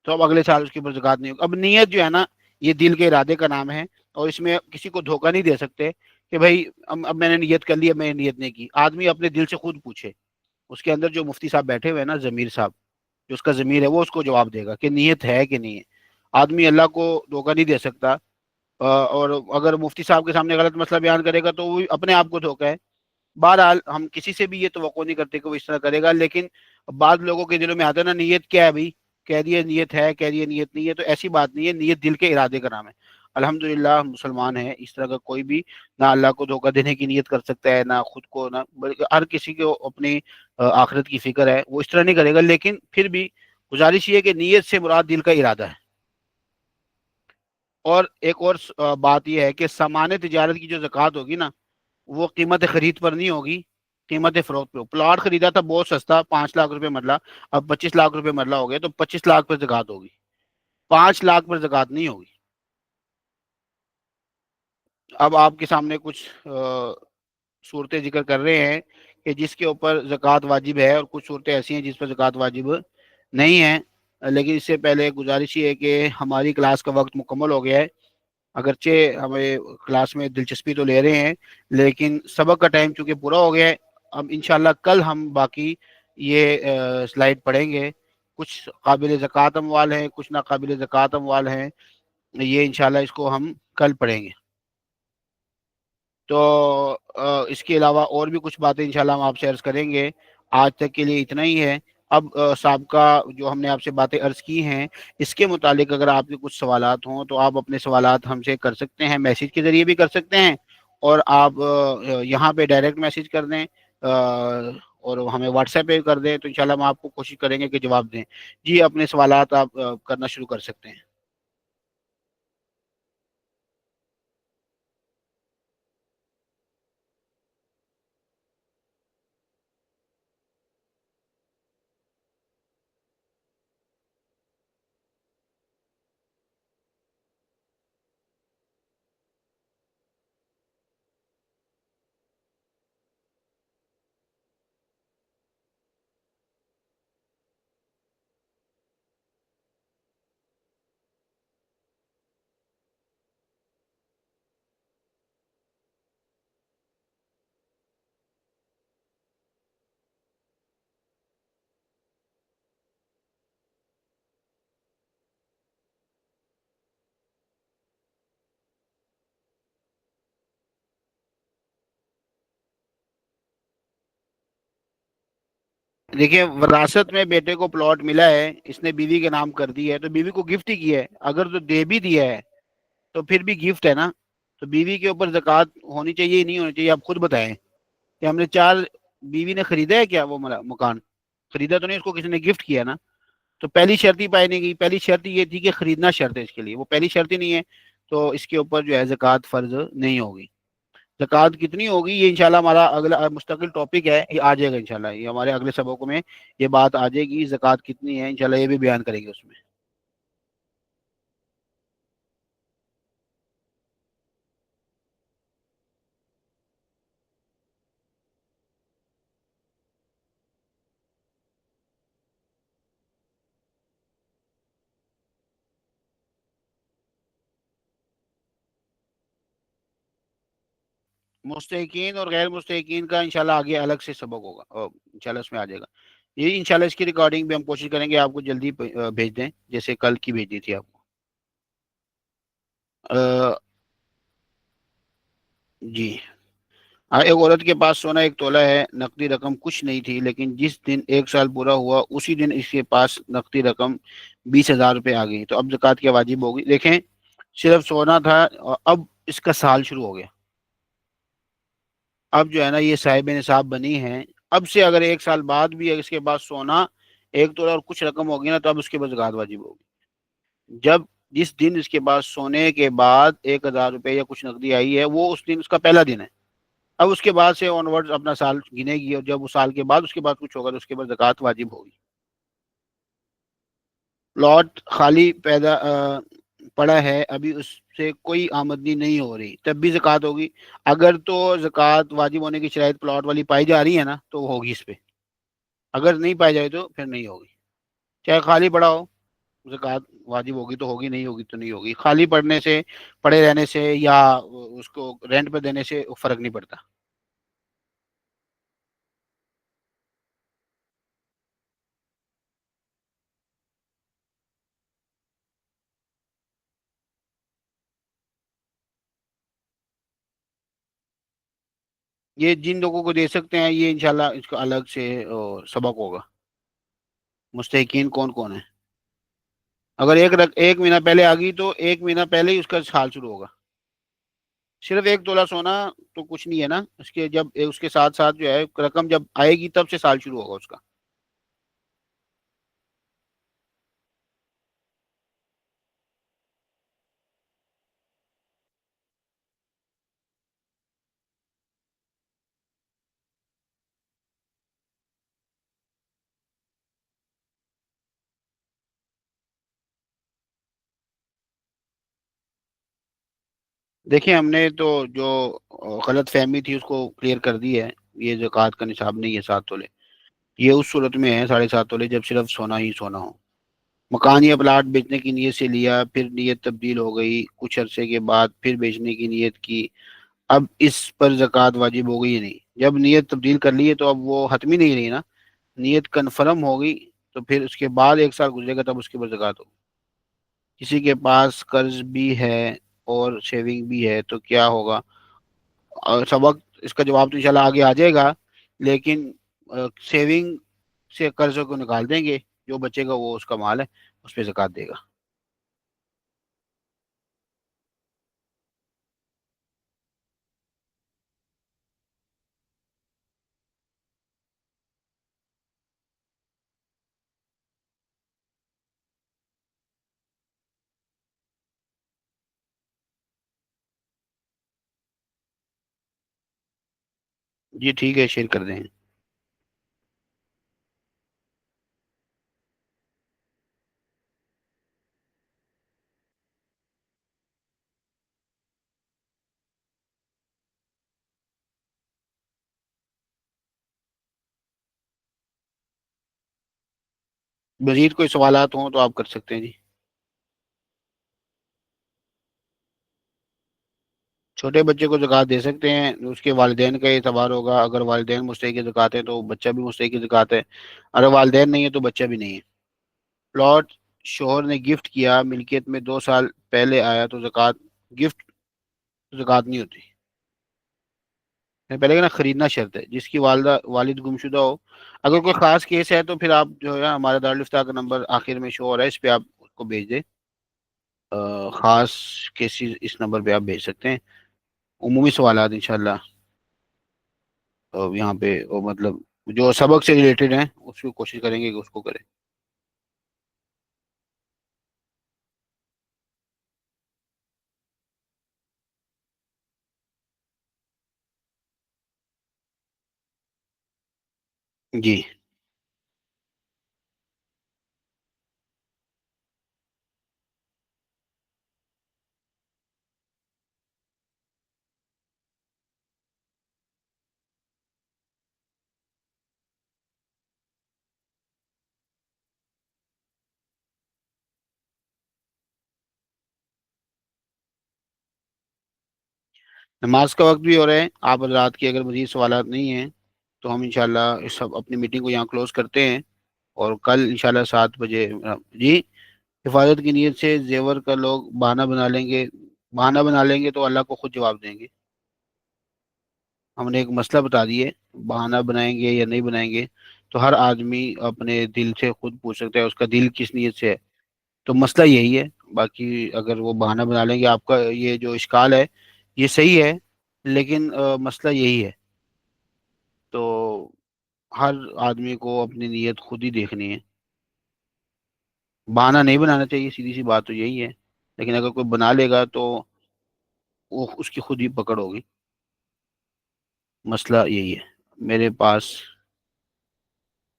تو اب اگلے سال اس کے اوپر زکوٰۃ نہیں ہوگی۔ اب نیت جو ہے نا یہ دل کے ارادے کا نام ہے، اور اس میں کسی کو دھوکہ نہیں دے سکتے کہ بھائی اب میں نے نیت کر لی، اب میں نے نیت نہیں کی، آدمی اپنے دل سے خود پوچھے، اس کے اندر جو مفتی صاحب بیٹھے ہوئے ہیں نا، ضمیر صاحب، جو اس کا ضمیر ہے وہ اس کو جواب دے گا کہ نیت ہے کہ نہیں ہے، آدمی اللہ کو دھوکہ نہیں دے سکتا، اور اگر مفتی صاحب کے سامنے غلط مسئلہ بیان کرے گا تو وہ اپنے آپ کو دھوکہ ہے۔ بہرحال ہم کسی سے بھی یہ توقع نہیں کرتے کہ وہ اس طرح کرے گا، لیکن بعض لوگوں کے دلوں میں آتا ہے نا نیت کیا ہے بھائی، کہہ دیے نیت ہے، کہہ دیے نیت نہیں ہے، تو ایسی بات نہیں ہے، نیت دل کے ارادے کا نام ہے۔ الحمدللہ ہم مسلمان ہیں، اس طرح کا کوئی بھی نہ اللہ کو دھوکہ دینے کی نیت کر سکتا ہے، نہ خود کو، نہ بلکہ ہر کسی کو اپنی آخرت کی فکر ہے، وہ اس طرح نہیں کرے گا، لیکن پھر بھی گزارش یہ ہے کہ نیت سے مراد دل کا ارادہ ہے۔ اور ایک اور بات یہ ہے کہ سامان تجارت کی جو زکوٰۃ ہوگی نا، وہ قیمت خرید پر نہیں ہوگی، قیمت فروخت پہ۔ پلاٹ خریدا تھا بہت سستا، 5 لاکھ روپے مرلہ، اب 25 لاکھ روپے مرلہ ہو گئے، تو 25 لاکھ پر زکوٰۃ ہوگی، 5 لاکھ پر زکوٰۃ نہیں ہوگی۔ اب آپ کے سامنے کچھ صورتیں ذکر کر رہے ہیں کہ جس کے اوپر زکوٰۃ واجب ہے، اور کچھ صورتیں ایسی ہیں جس پر زکوٰۃ واجب نہیں ہے، لیکن اس سے پہلے گزارش یہ ہے کہ ہماری کلاس کا وقت مکمل ہو گیا ہے، اگرچہ ہمیں کلاس میں دلچسپی تو لے رہے ہیں، لیکن سبق کا ٹائم چونکہ پورا ہو گیا ہے۔ اب انشاءاللہ کل ہم باقی یہ سلائیڈ پڑھیں گے، کچھ قابل زکوٰۃ اموال ہیں، کچھ ناقابل زکوٰۃ اموال ہیں، یہ انشاءاللہ اس کو ہم کل پڑھیں گے۔ تو اس کے علاوہ اور بھی کچھ باتیں انشاءاللہ ہم آپ سے عرض کریں گے، آج تک کے لیے اتنا ہی ہے۔ اب سابقہ جو ہم نے آپ سے باتیں عرض کی ہیں، اس کے متعلق اگر آپ کے کچھ سوالات ہوں تو آپ اپنے سوالات ہم سے کر سکتے ہیں، میسیج کے ذریعے بھی کر سکتے ہیں، اور آپ یہاں پہ ڈائریکٹ میسیج کر دیں، اور ہمیں واٹس ایپ پہ کر دیں، تو انشاءاللہ ہم آپ کو کوشش کریں گے کہ جواب دیں۔ جی اپنے سوالات آپ کرنا شروع کر سکتے ہیں۔ دیکھیے، وراثت میں بیٹے کو پلاٹ ملا ہے، اس نے بیوی کے نام کر دی ہے، تو بیوی کو گفٹ ہی کیا ہے، اگر تو دے بھی دیا ہے تو پھر بھی گفٹ ہے نا، تو بیوی کے اوپر زکوٰۃ ہونی چاہیے نہیں ہونی چاہیے؟ آپ خود بتائیں کہ ہم نے چار، بیوی نے خریدا ہے کیا وہ مکان؟ خریدا تو نہیں، اس کو کسی نے گفٹ کیا نا۔ تو پہلی شرط ہی پائی نہیں گئی، پہلی شرط یہ تھی کہ خریدنا شرط ہے اس کے لیے، وہ پہلی شرط ہی نہیں ہے، تو اس کے اوپر جو ہے زکوٰۃ فرض نہیں ہوگی۔ زکوٰۃ کتنی ہوگی یہ انشاءاللہ ہمارا اگلا مستقل ٹاپک ہے، یہ آ جائے گا انشاءاللہ، یہ ہمارے اگلے سبقوں میں یہ بات آ جائے گی، زکوٰۃ کتنی ہے انشاءاللہ یہ بھی بیان کریں گے اس میں۔ مستحقین اور غیر مستحقین کا انشاءاللہ آگے الگ سے سبق ہوگا، اور انشاءاللہ اس میں آ جائے گا یہ، انشاءاللہ اس کی ریکارڈنگ بھی ہم کوشش کریں گے آپ کو جلدی بھیج دیں، جیسے کل کی بھیج دی تھی آپ کو۔ جی ہاں، ایک عورت کے پاس سونا 1 تولہ ہے، نقدی رقم کچھ نہیں تھی، لیکن جس دن 1 سال پورا ہوا اسی دن اس کے پاس نقدی رقم 20,000 روپے آ گئی، تو اب زکوٰۃ کیا واجب ہوگی؟ دیکھیں، صرف سونا تھا اور اب اس کا سال شروع ہو گیا، اب جو ہے نا یہ صاحب نصاب بنی ہے، اب سے اگر 1 سال بعد بھی اس کے پاس سونا 1 تولہ اور کچھ رقم ہوگی نا، تو اب اس کے پاس زکوٰۃ واجب ہوگی۔ جب جس دن اس کے پاس سونے کے بعد 1,000 روپے یا کچھ نقدی آئی ہے، وہ اس دن اس کا پہلا دن ہے، اب اس کے بعد سے آن ورڈ اپنا سال گنے گی، اور جب اس سال کے بعد اس کے بعد کچھ ہوگا تو اس کے بعد زکوٰۃ واجب ہوگی۔ پلاٹ خالی پڑا ہے، ابھی اس سے کوئی آمدنی نہیں ہو رہی، تب بھی زکوٰۃ ہوگی؟ اگر تو زکوٰۃ واجب ہونے کی شرائط پلاٹ والی پائی جا رہی ہے نا تو وہ ہوگی اس پہ، اگر نہیں پائی جائے تو پھر نہیں ہوگی، چاہے خالی پڑا ہو، زکوٰۃ واجب ہوگی تو ہوگی، نہیں ہوگی تو نہیں ہوگی، خالی پڑنے سے، پڑے رہنے سے، یا اس کو رینٹ پہ دینے سے فرق نہیں پڑتا۔ یہ جن لوگوں کو دے سکتے ہیں یہ انشاءاللہ اس کا الگ سے سبق ہوگا، مستحقین کون کون ہیں۔ اگر ایک مہینہ پہلے آ گئی تو 1 مہینہ پہلے ہی اس کا سال شروع ہوگا، صرف 1 تولہ سونا تو کچھ نہیں ہے نا، اس کے جب اس کے ساتھ ساتھ جو ہے رقم جب آئے گی تب سے سال شروع ہوگا اس کا۔ دیکھیں، ہم نے تو جو غلط فہمی تھی اس کو کلیئر کر دی ہے، یہ زکوٰۃ کا نصاب نہیں ہے 7 تولے، یہ اس صورت میں ہے 7.5 تولے جب صرف سونا ہی سونا ہو، مکان یا پلاٹ بیچنے کی نیت سے لیا، پھر نیت تبدیل ہو گئی، کچھ عرصے کے بعد پھر بیچنے کی نیت کی، اب اس پر زکوٰۃ واجب ہو گئی یا نہیں؟ جب نیت تبدیل کر لی ہے تو اب وہ حتمی نہیں رہی نا، نیت کنفرم ہو گئی، تو پھر اس کے بعد 1 سال گزرے گا تب اس کے اوپر زکوٰۃ ہو۔ کسی کے پاس قرض بھی ہے اور سیونگ بھی ہے تو کیا ہوگا؟ اور سبق اس کا جواب تو انشاءاللہ آگے آ جائے گا، لیکن سیونگ سے قرضوں کو نکال دیں گے، جو بچے گا وہ اس کا مال ہے، اس پہ زکوٰۃ دے گا۔ جی ٹھیک ہے، شیئر کر دیں۔ مزید کوئی سوالات ہوں تو آپ کر سکتے ہیں جی۔ چھوٹے بچے کو زکوٰۃ دے سکتے ہیں، اس کے والدین کا اعتبار ہوگا، اگر والدین مستحق زکوٰۃ ہے تو بچہ بھی مستحق زکوٰۃ ہے، اگر والدین نہیں ہے تو بچہ بھی نہیں ہے۔ پلاٹ شوہر نے گفٹ کیا، ملکیت میں 2 سال پہلے آیا تو زکوٰۃ، گفٹ زکوٰۃ نہیں ہوتی، پہلے کہ نا خریدنا شرط ہے، جس کی والدہ والد گمشدہ ہو، اگر کوئی خاص کیس ہے تو پھر آپ جو ہے ہمارے دارالفتہ کا نمبر آخر میں شو ہو رہا ہے، اس پہ آپ اس کو بھیج دیں، خاص کیسز اس نمبر پہ آپ بھیج سکتے ہیں، عمومی سوالات انشاءاللہ یہاں پہ وہ مطلب جو سبق سے ریلیٹڈ ہیں اس کی کوشش کریں گے کہ اس کو کریں۔ جی، نماز کا وقت بھی ہو رہا ہے، آپ رات کی اگر مزید سوالات نہیں ہیں تو ہم انشاءاللہ اس سب اپنی میٹنگ کو یہاں کلوز کرتے ہیں، اور کل انشاءاللہ 7 بجے جی، حفاظت کی نیت سے زیور کا لوگ بہانہ بنا لیں گے، بہانہ بنا لیں گے تو اللہ کو خود جواب دیں گے۔ ہم نے ایک مسئلہ بتا دیے، بہانہ بنائیں گے یا نہیں بنائیں گے تو ہر آدمی اپنے دل سے خود پوچھ سکتا ہے اس کا دل کس نیت سے ہے، تو مسئلہ یہی ہے۔ باقی اگر وہ بہانہ بنا لیں گے، آپ کا یہ جو اشکال ہے یہ صحیح ہے، لیکن مسئلہ یہی ہے، تو ہر آدمی کو اپنی نیت خود ہی دیکھنی ہے، بہانہ نہیں بنانا چاہیے، سیدھی سی بات تو یہی ہے، لیکن اگر کوئی بنا لے گا تو وہ اس کی خود ہی پکڑ ہوگی، مسئلہ یہی ہے میرے پاس۔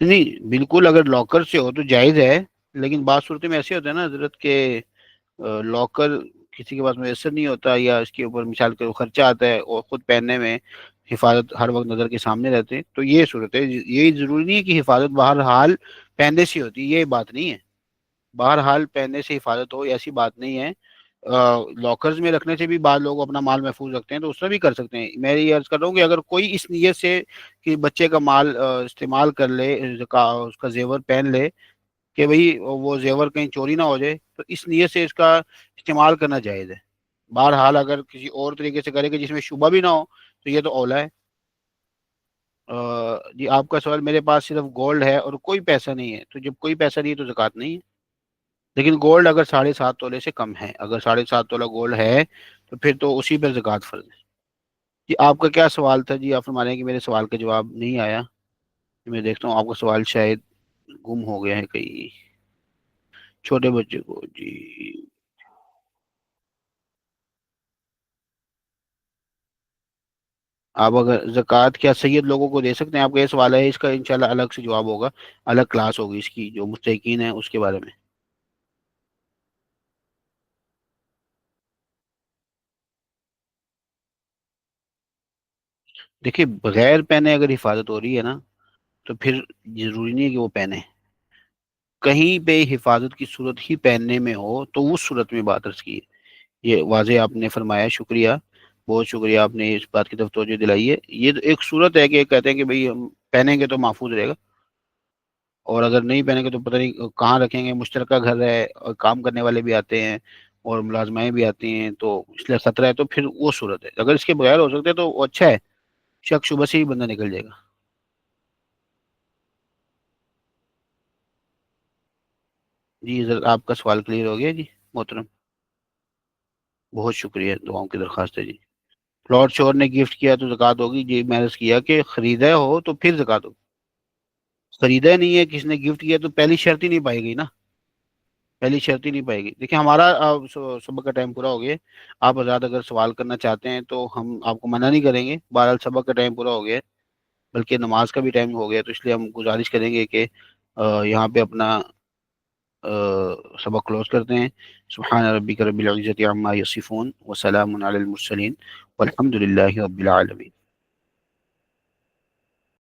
نہیں بالکل، اگر لاکر سے ہو تو جائز ہے، لیکن بعض صورتیں میں ایسے ہوتا ہے نا حضرت کے لاکر کسی کے پاس میسر نہیں ہوتا، یا اس کے اوپر مثال کے خرچہ آتا ہے اور خود پہننے میں حفاظت ہر وقت نظر کے سامنے رہتے ہیں، تو یہ صورت ہے، یہ ضروری نہیں ہے کہ حفاظت بہرحال پہننے سے ہوتی، یہ بات نہیں ہے، بہرحال پہننے سے حفاظت ہو ایسی بات نہیں ہے، لاکرز میں رکھنے سے بھی بعض لوگ اپنا مال محفوظ رکھتے ہیں تو اس میں بھی کر سکتے ہیں۔ میں یہ عرض کر رہا ہوں کہ اگر کوئی اس نیت سے کہ بچے کا مال استعمال کر لے، اس کا زیور پہن لے کہ بھئی وہ زیور کہیں چوری نہ ہو جائے، تو اس نیت سے اس کا استعمال کرنا جائز ہے۔ بہرحال اگر کسی اور طریقے سے کرے کہ جس میں شبہ بھی نہ ہو تو یہ تو اولا ہے۔ جی آپ کا سوال، میرے پاس صرف گولڈ ہے اور کوئی پیسہ نہیں ہے، تو جب کوئی پیسہ نہیں ہے تو زکوٰۃ نہیں ہے، لیکن گولڈ اگر 7.5 تولے سے کم ہے، اگر 7.5 تولہ گولڈ ہے تو پھر تو اسی پر زکوٰۃ فرض ہے۔ جی آپ کا کیا سوال تھا؟ جی آپ فرما رہے ہیں کہ میرے سوال کا جواب نہیں آیا، میں دیکھتا ہوں آپ کا سوال شاید گم ہو گیا ہے کہیں۔ چھوٹے بچے کو جی، آپ اگر زکوٰۃ کیا سید لوگوں کو دے سکتے ہیں؟ آپ کا یہ سوال ہے، اس کا انشاءاللہ الگ سے جواب ہوگا، الگ کلاس ہوگی اس کی، جو مستحقین ہیں اس کے بارے میں۔ دیکھیے بغیر پہنے اگر حفاظت ہو رہی ہے نا تو پھر ضروری نہیں ہے کہ وہ پہنے، کہیں پہ حفاظت کی صورت ہی پہننے میں ہو تو اس صورت میں بات عرض کی ہے۔ یہ واضح آپ نے فرمایا، شکریہ، بہت شکریہ، آپ نے اس بات کی طرف توجہ دلائی ہے۔ یہ تو ایک صورت ہے کہ کہتے ہیں کہ بھئی ہم پہنیں گے تو محفوظ رہے گا، اور اگر نہیں پہنیں گے تو پتہ نہیں کہاں رکھیں گے، مشترکہ گھر ہے اور کام کرنے والے بھی آتے ہیں اور ملازمائیں بھی آتی ہیں، تو اس لیے خطرہ ہے، تو پھر وہ صورت ہے۔ اگر اس کے بغیر ہو سکتے تو وہ اچھا ہے، شک شبہ سے ہی بندہ نکل جائے گا۔ جی حضرت، آپ کا سوال کلیئر ہو گیا جی محترم، بہت شکریہ، دعاؤں کی درخواست ہے جی۔ پلاٹ شور نے گفٹ کیا تو زکوٰۃ ہوگی جی، میں نے کیا کہ خریدا ہو تو پھر زکوٰۃ ہوگی، خریدا نہیں ہے کسی نے گفٹ کیا تو پہلی شرط ہی نہیں پائے گی نا، پہلی شرط ہی نہیں پائے گی۔ دیکھیں ہمارا سبق کا ٹائم پورا ہو گیا ہے، آپ آزاد اگر سوال کرنا چاہتے ہیں تو ہم آپ کو منع نہیں کریں گے، بہرحال سبق کا ٹائم پورا ہو گیا ہے، بلکہ نماز کا بھی ٹائم ہو گیا، تو اس لیے ہم گزارش کریں گے کہ یہاں پہ اپنا سبق کلوز کرتے ہیں۔ سبحان ربک رب العزت عما یصفون وسلام علی المرسلین والحمد للہ رب العالمین۔